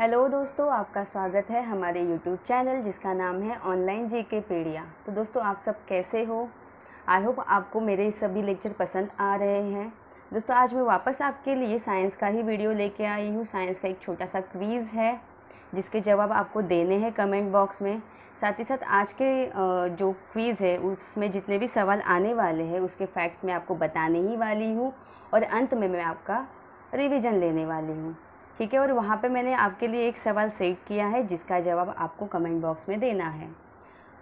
Hello दोस्तों, आपका स्वागत है हमारे यूट्यूब चैनल जिसका नाम है ऑनलाइन जीके पीडिया। तो दोस्तों, आप सब कैसे हो? आई होप आपको मेरे सभी लेक्चर पसंद आ रहे हैं। दोस्तों, आज मैं वापस आपके लिए साइंस का ही वीडियो लेके आई हूँ। साइंस का एक छोटा सा क्विज़ है जिसके जवाब आपको देने हैं कमेंट बॉक्स में। साथ ही साथ आज के जो क्विज़ है उसमें जितने भी सवाल आने वाले हैं उसके फैक्ट्स मैं आपको बताने ही वाली हूँ और अंत में मैं आपका रिवीजन लेने वाली हूँ। ठीक है, और वहाँ पे मैंने आपके लिए एक सवाल सेट किया है जिसका जवाब आपको कमेंट बॉक्स में देना है।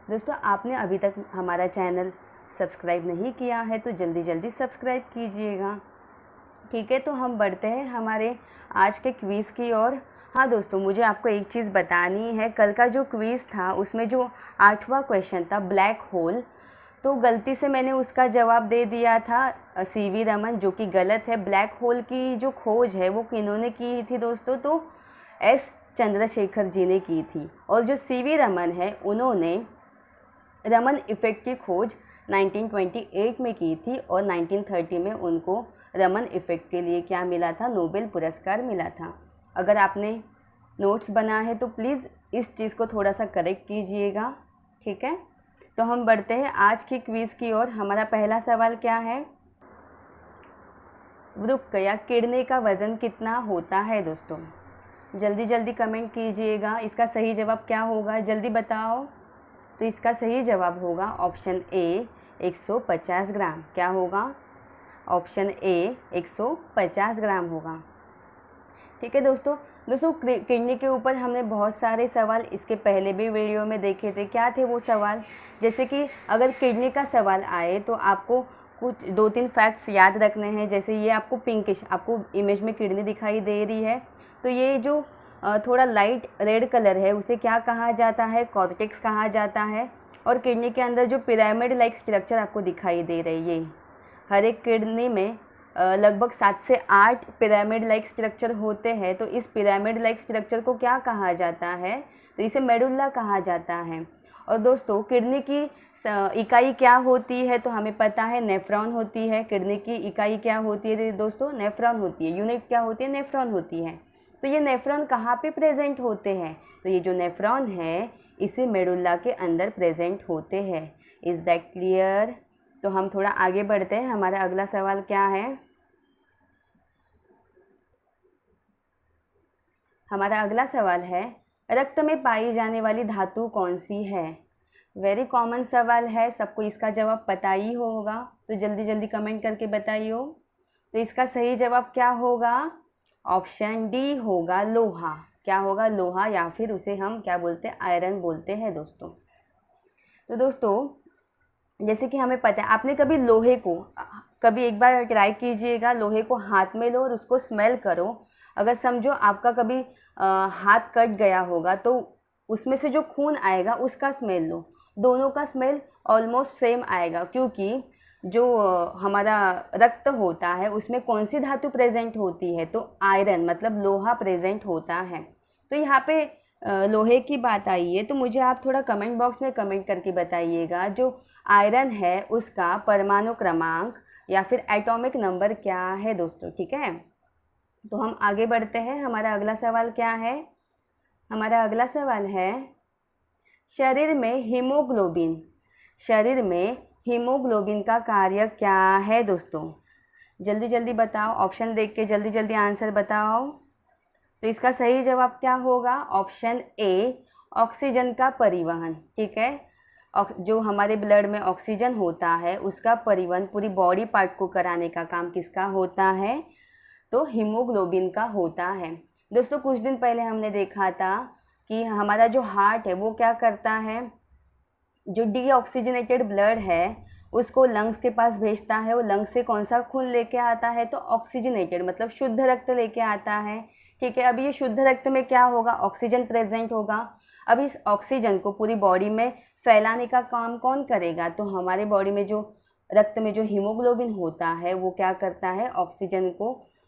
दोस्तों, आपने अभी तक हमारा चैनल सब्सक्राइब नहीं किया है तो जल्दी जल्दी सब्सक्राइब कीजिएगा। ठीक है, तो हम बढ़ते हैं हमारे आज के क्विज़ की ओर। हाँ दोस्तों, मुझे आपको एक चीज़ बतानी है। कल का जो क्विज़ था उसमें जो 8वां क्वेश्चन था ब्लैक होल, तो गलती से मैंने उसका जवाब दे दिया था सीवी रमन, जो कि गलत है। ब्लैक होल की जो खोज है वो किन्होंने की थी दोस्तों? तो एस चंद्रशेखर जी ने की थी। और जो सीवी रमन है उन्होंने रमन इफ़ेक्ट की खोज 1928 में की थी और 1930 में उनको रमन इफ़ेक्ट के लिए क्या मिला था? नोबेल पुरस्कार मिला था। अगर आपने नोट्स बना है तो प्लीज़ इस चीज़ को थोड़ा सा करेक्ट कीजिएगा। ठीक है, तो हम बढ़ते हैं आज की क्विज़ की ओर। हमारा पहला सवाल क्या है? वृक्क या किडनी का वज़न कितना होता है दोस्तों? जल्दी जल्दी कमेंट कीजिएगा। इसका सही जवाब क्या होगा, जल्दी बताओ। तो इसका सही जवाब होगा ऑप्शन ए 150 ग्राम। क्या होगा? ऑप्शन ए 150 ग्राम होगा। ठीक है दोस्तों, किडनी के ऊपर हमने बहुत सारे सवाल इसके पहले भी वीडियो में देखे थे। क्या थे वो सवाल? जैसे कि अगर किडनी का सवाल आए तो आपको कुछ 2-3 फैक्ट्स याद रखने हैं। जैसे ये आपको पिंकिश, आपको इमेज में किडनी दिखाई दे रही है, तो ये जो थोड़ा लाइट रेड कलर है उसे क्या कहा जाता है? कॉर्टेक्स कहा जाता है। और किडनी के अंदर जो पिरामिड लाइक स्ट्रक्चर आपको दिखाई दे रही है, हर एक किडनी में लगभग 7 से 8 पिरामिड लाइक स्ट्रक्चर होते हैं। तो इस पिरामिड लाइक स्ट्रक्चर को क्या कहा जाता है? तो इसे मेडुल्ला कहा जाता है। और दोस्तों, किडनी की इकाई क्या होती है? तो हमें पता है नेफ्रॉन होती है। किडनी की इकाई क्या होती है दोस्तों? नेफ्रॉन होती है। यूनिट क्या होती है? नेफ्रॉन होती है। तो ये नेफ्रॉन कहाँ पे प्रेजेंट होते हैं? तो ये जो नेफ्रॉन है इसे मेडुल्ला के अंदर प्रेजेंट होते हैं। Is that clear? तो हम थोड़ा आगे बढ़ते हैं। हमारा अगला सवाल क्या है? हमारा अगला सवाल है, रक्त में पाई जाने वाली धातु कौन सी है? वेरी कॉमन सवाल है, सबको इसका जवाब पता ही होगा। तो जल्दी जल्दी कमेंट करके बताइए। तो इसका सही जवाब क्या होगा? ऑप्शन डी होगा लोहा। क्या होगा? लोहा, या फिर उसे हम क्या बोलते हैं? आयरन बोलते हैं दोस्तों। तो दोस्तों, जैसे कि हमें पता है, आपने कभी लोहे को कभी एक बार ट्राई कीजिएगा, लोहे को हाथ में लो और उसको स्मेल करो। अगर समझो आपका कभी हाथ कट गया होगा तो उसमें से जो खून आएगा उसका स्मेल लो, दोनों का स्मेल ऑलमोस्ट सेम आएगा। क्योंकि जो हमारा रक्त होता है उसमें कौन सी धातु प्रेजेंट होती है? तो आयरन, मतलब लोहा प्रेजेंट होता है। तो यहाँ पे लोहे की बात आई है, तो मुझे आप थोड़ा कमेंट बॉक्स में कमेंट करके बताइएगा, जो आयरन है उसका परमाणु क्रमांक या फिर एटॉमिक नंबर क्या है दोस्तों। ठीक है, तो हम आगे बढ़ते हैं। हमारा अगला सवाल क्या है? हमारा अगला सवाल है, शरीर में हीमोग्लोबिन का कार्य क्या है दोस्तों? जल्दी जल्दी बताओ, ऑप्शन देख के जल्दी जल्दी आंसर बताओ। तो इसका सही जवाब क्या होगा? ऑप्शन ए ऑक्सीजन का परिवहन। ठीक है, जो हमारे ब्लड में ऑक्सीजन होता है उसका परिवहन पूरी बॉडी पार्ट को कराने का काम किसका होता है? तो हीमोग्लोबिन का होता है। दोस्तों, कुछ दिन पहले हमने देखा था कि हमारा जो हार्ट है वो क्या करता है? जो डीऑक्सीजनेटेड ब्लड है उसको लंग्स के पास भेजता है। वो लंग्स से कौन सा खून लेके आता है? तो ऑक्सीजनेटेड, मतलब शुद्ध रक्त लेके आता है। ठीक है, अब ये शुद्ध रक्त में क्या होगा? ऑक्सीजन प्रेजेंट होगा। अब इस ऑक्सीजन को पूरी बॉडी में फैलाने का काम कौन करेगा? तो हमारे बॉडी में जो रक्त में जो हीमोग्लोबिन होता है वो क्या करता है?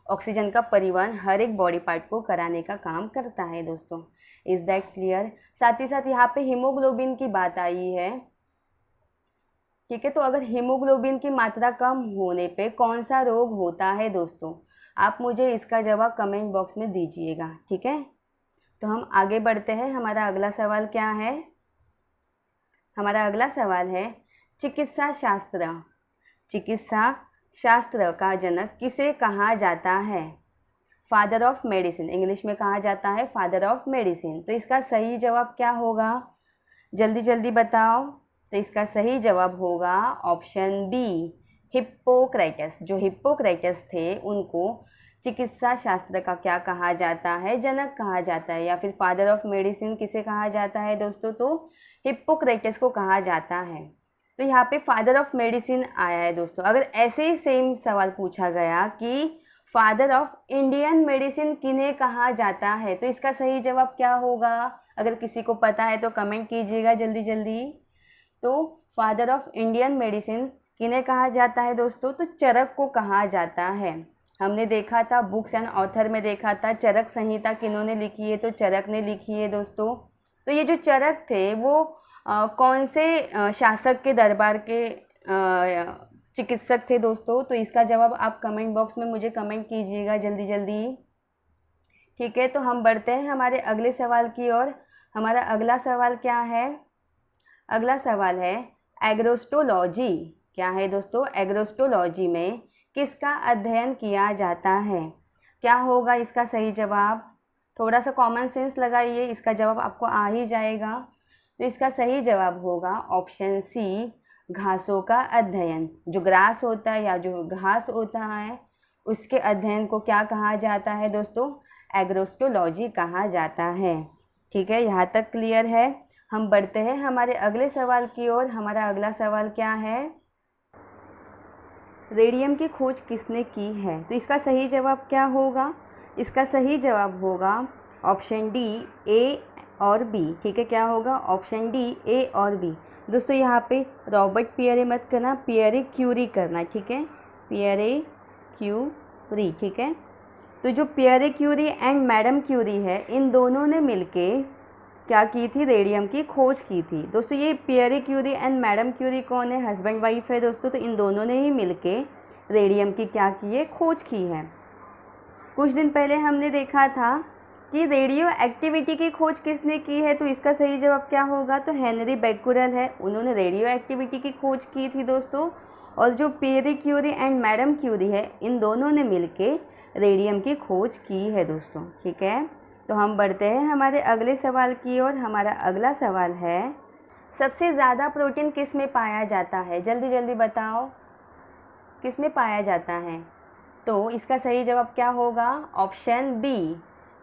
ऑक्सीजन का परिवहन हर एक बॉडी पार्ट को कराने का काम करता है दोस्तों। Is that clear? साथ ही साथ यहाँ पे हीमोग्लोबिन की बात आई है। ठीक है, तो अगर हीमोग्लोबिन की मात्रा कम होने पे कौन सा रोग होता है दोस्तों? आप मुझे इसका जवाब कमेंट बॉक्स में दीजिएगा। ठीक है, तो हम आगे बढ़ते हैं। हमारा अगला सवाल क्या है? हमारा अगला सवाल है चिकित्सा शास्त्र। चिकित्सा शास्त्र का जनक किसे कहा जाता है? फादर ऑफ मेडिसिन, इंग्लिश में कहा जाता है फादर ऑफ मेडिसिन। तो इसका सही जवाब क्या होगा? जल्दी जल्दी बताओ। तो इसका सही जवाब होगा ऑप्शन बी, हिप्पोक्रेटस। जो हिप्पोक्रेटस थे उनको चिकित्सा शास्त्र का क्या कहा जाता है? जनक कहा जाता है। या फिर फादर ऑफ मेडिसिन किसे कहा जाता है दोस्तों? तो हिप्पोक्रेटस को कहा जाता है। तो यहाँ पे फादर ऑफ मेडिसिन आया है दोस्तों। अगर ऐसे ही सेम सवाल पूछा गया कि फादर ऑफ इंडियन मेडिसिन किन्हें कहा जाता है, तो इसका सही जवाब क्या होगा? अगर किसी को पता है तो कमेंट कीजिएगा जल्दी जल्दी। तो फादर ऑफ इंडियन मेडिसिन किन्हें कहा जाता है दोस्तों? तो चरक को कहा जाता है। हमने देखा था बुक्स एंड ऑथर में देखा था चरक संहिता किन्होंने लिखी है? तो चरक ने लिखी है दोस्तों। तो ये जो चरक थे वो कौन से शासक के दरबार के चिकित्सक थे दोस्तों? तो इसका जवाब आप कमेंट बॉक्स में मुझे कमेंट कीजिएगा जल्दी जल्दी। ठीक है, तो हम बढ़ते हैं हमारे अगले सवाल की ओर। हमारा अगला सवाल क्या है? अगला सवाल है एग्रोस्टोलॉजी। क्या है दोस्तों? एग्रोस्टोलॉजी में किसका अध्ययन किया जाता है? क्या होगा इसका सही जवाब? थोड़ा सा कॉमन सेंस लगाइए, इसका जवाब आपको आ ही जाएगा। तो इसका सही जवाब होगा ऑप्शन सी, घासों का अध्ययन। जो ग्रास होता है या जो घास होता है उसके अध्ययन को क्या कहा जाता है दोस्तों? एग्रोस्टोलॉजी कहा जाता है। ठीक है, यहाँ तक क्लियर है। हम बढ़ते हैं हमारे अगले सवाल की ओर। हमारा अगला सवाल क्या है? रेडियम की खोज किसने की है? तो इसका सही जवाब क्या होगा? इसका सही जवाब होगा ऑप्शन डी, ए और बी। ठीक है, क्या होगा? ऑप्शन डी, ए और बी। दोस्तों यहाँ पे रॉबर्ट पियरे मत करना, पियरे क्यूरी करना। ठीक है, पियरे क्यूरी। ठीक है, तो जो Pierre Curie and madam Curie है, इन दोनों ने मिलके क्या की थी? रेडियम की खोज की थी। दोस्तों ये Pierre Curie and madam Curie कौन है? हस्बैंड वाइफ है दोस्तों। तो इन दोनों ने ही मिलके रेडियम की क्या की है? खोज की है। कुछ दिन पहले हमने देखा था कि रेडियो एक्टिविटी की खोज किसने की है? तो इसका सही जवाब क्या होगा? तो हेनरी बेक्यूरेल है, उन्होंने रेडियो एक्टिविटी की खोज की थी दोस्तों। और जो Pierre Curie and madam Curie है, इन दोनों ने मिलके रेडियम की खोज की है दोस्तों। ठीक है, तो हम बढ़ते हैं हमारे अगले सवाल की ओर। हमारा अगला सवाल है सबसे ज़्यादा प्रोटीन किस में पाया जाता है? जल्दी जल्दी बताओ, किस में पाया जाता है? तो इसका सही जवाब क्या होगा? Option B,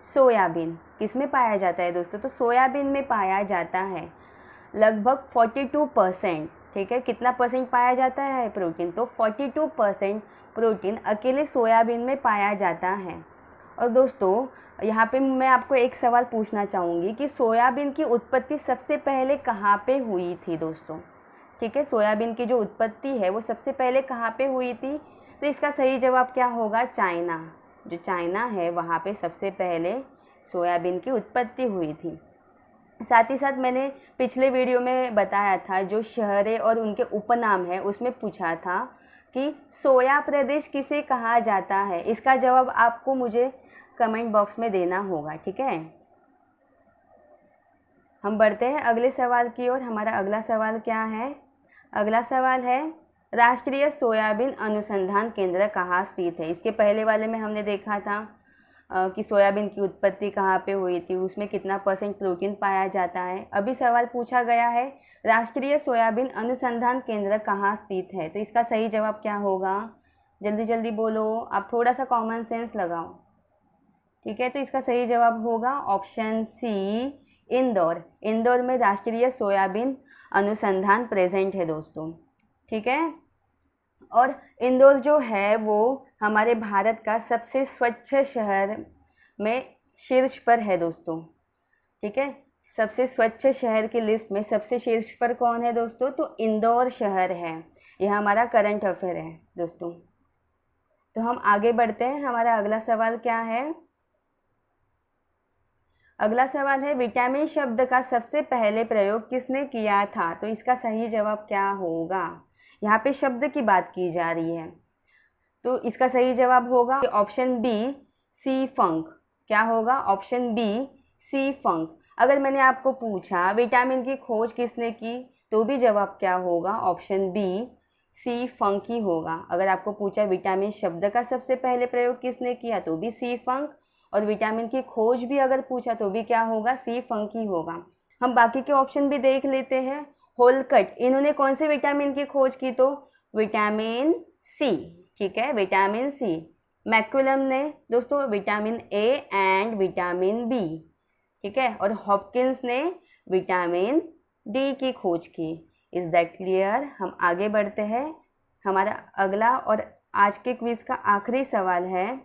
soybean. किस में पाया जाता है दोस्तों? तो सोयाबीन में पाया जाता है लगभग 42%। ठीक है, कितना परसेंट पाया जाता है प्रोटीन? तो 42% प्रोटीन अकेले सोयाबीन में पाया जाता है। और दोस्तों यहाँ पे मैं आपको एक सवाल पूछना चाहूँगी कि सोयाबीन की उत्पत्ति सबसे पहले कहाँ पे हुई थी दोस्तों? ठीक है, सोयाबीन की जो उत्पत्ति है वो सबसे पहले कहाँ पे हुई थी? तो इसका सही जवाब क्या होगा? चाइना। जो चाइना है वहाँ पे सबसे पहले सोयाबीन की उत्पत्ति हुई थी। साथ ही साथ मैंने पिछले वीडियो में बताया था जो शहरें और उनके उपनाम है उसमें पूछा था कि सोया प्रदेश किसे कहा जाता है। इसका जवाब आपको मुझे कमेंट बॉक्स में देना होगा। ठीक है, हम बढ़ते हैं अगले सवाल की ओर। हमारा अगला सवाल क्या है? अगला सवाल है राष्ट्रीय सोयाबीन अनुसंधान केंद्र कहाँ स्थित है? इसके पहले वाले में हमने देखा था कि सोयाबीन की उत्पत्ति कहाँ पे हुई थी, उसमें कितना परसेंट प्रोटीन पाया जाता है। अभी सवाल पूछा गया है राष्ट्रीय सोयाबीन अनुसंधान केंद्र कहाँ स्थित है? तो इसका सही जवाब क्या होगा? जल्दी जल्दी बोलो, आप थोड़ा सा कॉमन सेंस लगाओ। ठीक है, तो इसका सही जवाब होगा ऑप्शन सी, इंदौर। इंदौर में राष्ट्रीय सोयाबीन अनुसंधान प्रेजेंट है दोस्तों। ठीक है, और इंदौर जो है वो हमारे भारत का सबसे स्वच्छ शहर में शीर्ष पर है दोस्तों। ठीक है, सबसे स्वच्छ शहर की लिस्ट में सबसे शीर्ष पर कौन है दोस्तों? तो इंदौर शहर है। यह हमारा करंट अफेयर है दोस्तों। तो हम आगे बढ़ते हैं। हमारा अगला सवाल क्या है? अगला सवाल है विटामिन शब्द का सबसे पहले प्रयोग किसने किया था? तो इसका सही जवाब क्या होगा? यहाँ पे शब्द की बात की जा रही है, तो इसका सही जवाब होगा ऑप्शन बी, सी फंक। क्या होगा? ऑप्शन बी, सी फंक। अगर मैंने आपको पूछा विटामिन की खोज किसने की, तो भी जवाब क्या होगा, ऑप्शन बी सी फंक ही होगा। अगर आपको पूछा विटामिन शब्द का सबसे पहले प्रयोग किसने किया, तो भी सी फंक। और विटामिन की खोज भी अगर पूछा तो भी क्या होगा, सी फंक ही होगा। हम बाकी के ऑप्शन भी देख लेते हैं। होलकट, इन्होंने कौन से विटामिन की खोज की, तो विटामिन सी, ठीक है, विटामिन सी। मैकुलम ने दोस्तों vitamin A and vitamin B, ठीक है। और हॉपकिंस ने विटामिन डी की खोज की। Is that clear. हम आगे बढ़ते हैं। हमारा अगला और आज के क्विज का आखिरी सवाल है,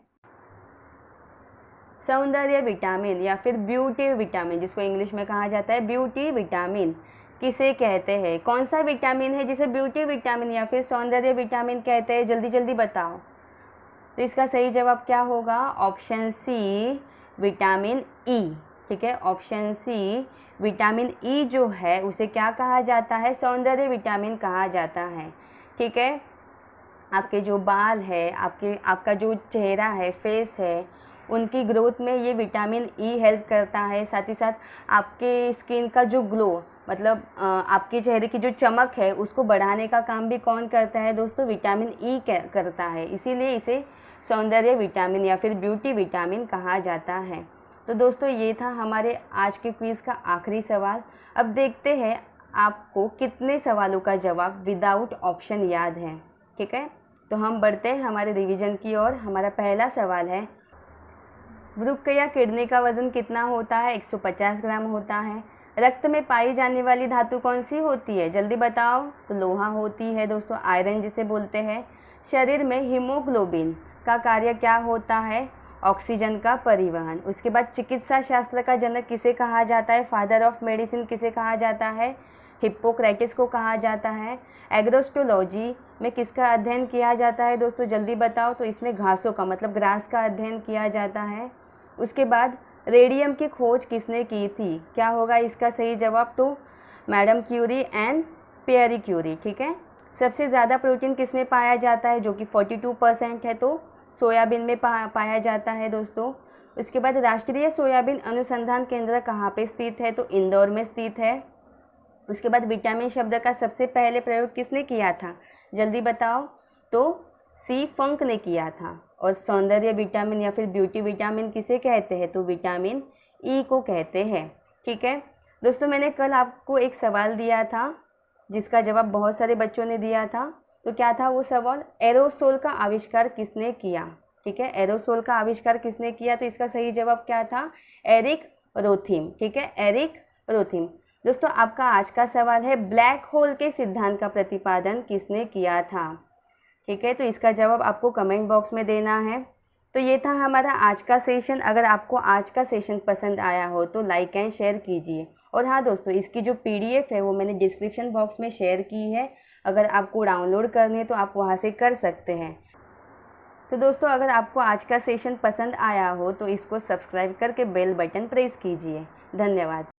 सौंदर्य विटामिन या फिर ब्यूटी विटामिन, जिसको इंग्लिश में कहा जाता है ब्यूटी विटामिन, किसे कहते हैं। कौन सा विटामिन है जिसे ब्यूटी विटामिन या फिर सौंदर्य विटामिन कहते हैं, जल्दी जल्दी बताओ। तो इसका सही जवाब क्या होगा, ऑप्शन सी विटामिन ई, ठीक है। ऑप्शन सी विटामिन ई जो है उसे क्या कहा जाता है, सौंदर्य विटामिन कहा जाता है, ठीक है। आपके जो बाल है, आपका जो चेहरा है, फेस है, उनकी ग्रोथ में ये विटामिन ई हेल्प करता है। साथ ही साथ आपके स्किन का जो ग्लो, मतलब आपके चेहरे की जो चमक है उसको बढ़ाने का काम भी कौन करता है दोस्तों, विटामिन ई करता है। इसीलिए इसे सौंदर्य विटामिन या फिर ब्यूटी विटामिन कहा जाता है। तो दोस्तों ये था हमारे आज के क्विज़ का आखिरी सवाल। अब देखते हैं आपको कितने सवालों का जवाब विदाउट ऑप्शन याद है, ठीक है। तो हम बढ़ते हैं हमारे रिवीजन की ओर। हमारा पहला सवाल है, वृक्क या किडनी का वज़न कितना होता है, 150 ग्राम होता है। रक्त में पाई जाने वाली धातु कौन सी होती है, जल्दी बताओ। तो लोहा होती है दोस्तों, आयरन जिसे बोलते हैं। शरीर में हीमोग्लोबिन का कार्य क्या होता है, ऑक्सीजन का परिवहन। उसके बाद चिकित्सा शास्त्र का जनक किसे कहा जाता है, फादर ऑफ मेडिसिन किसे कहा जाता है, हिप्पोक्रेटिस को कहा जाता है। एग्रोस्टोलॉजी में किसका अध्ययन किया जाता है दोस्तों, जल्दी बताओ। तो इसमें घासों का मतलब ग्रास का अध्ययन किया जाता है। उसके बाद रेडियम की खोज किसने की थी, क्या होगा इसका सही जवाब, तो madam Curie and Pierre Curie, ठीक है। सबसे ज़्यादा प्रोटीन किस में पाया जाता है, जो कि 42% है, तो सोयाबीन में पाया जाता है दोस्तों। उसके बाद राष्ट्रीय सोयाबीन अनुसंधान केंद्र कहाँ पे स्थित है, तो इंदौर में स्थित है। उसके बाद विटामिन शब्द का सबसे पहले प्रयोग किसने किया था, जल्दी बताओ। तो सी फंक ने किया था। और सौंदर्य विटामिन या फिर ब्यूटी विटामिन किसे कहते हैं, तो विटामिन ई को कहते हैं, ठीक है। दोस्तों मैंने कल आपको एक सवाल दिया था जिसका जवाब बहुत सारे बच्चों ने दिया था। तो क्या था वो सवाल, एरोसोल का आविष्कार किसने किया, ठीक है। एरोसोल का आविष्कार किसने किया, तो इसका सही जवाब क्या था, एरिक रोथिम, ठीक है, एरिक रोथिम। दोस्तों आपका आज का सवाल है, ब्लैक होल के सिद्धांत का प्रतिपादन किसने किया था, ठीक है। तो इसका जवाब आपको कमेंट बॉक्स में देना है। तो ये था हमारा आज का सेशन। अगर आपको आज का सेशन पसंद आया हो तो लाइक एंड शेयर कीजिए। और हाँ दोस्तों, इसकी जो PDF है वो मैंने डिस्क्रिप्शन बॉक्स में शेयर की है। अगर आपको डाउनलोड करनी है तो आप वहाँ से कर सकते हैं। तो दोस्तों अगर आपको आज का सेशन पसंद आया हो तो इसको सब्सक्राइब करके बेल बटन प्रेस कीजिए। धन्यवाद।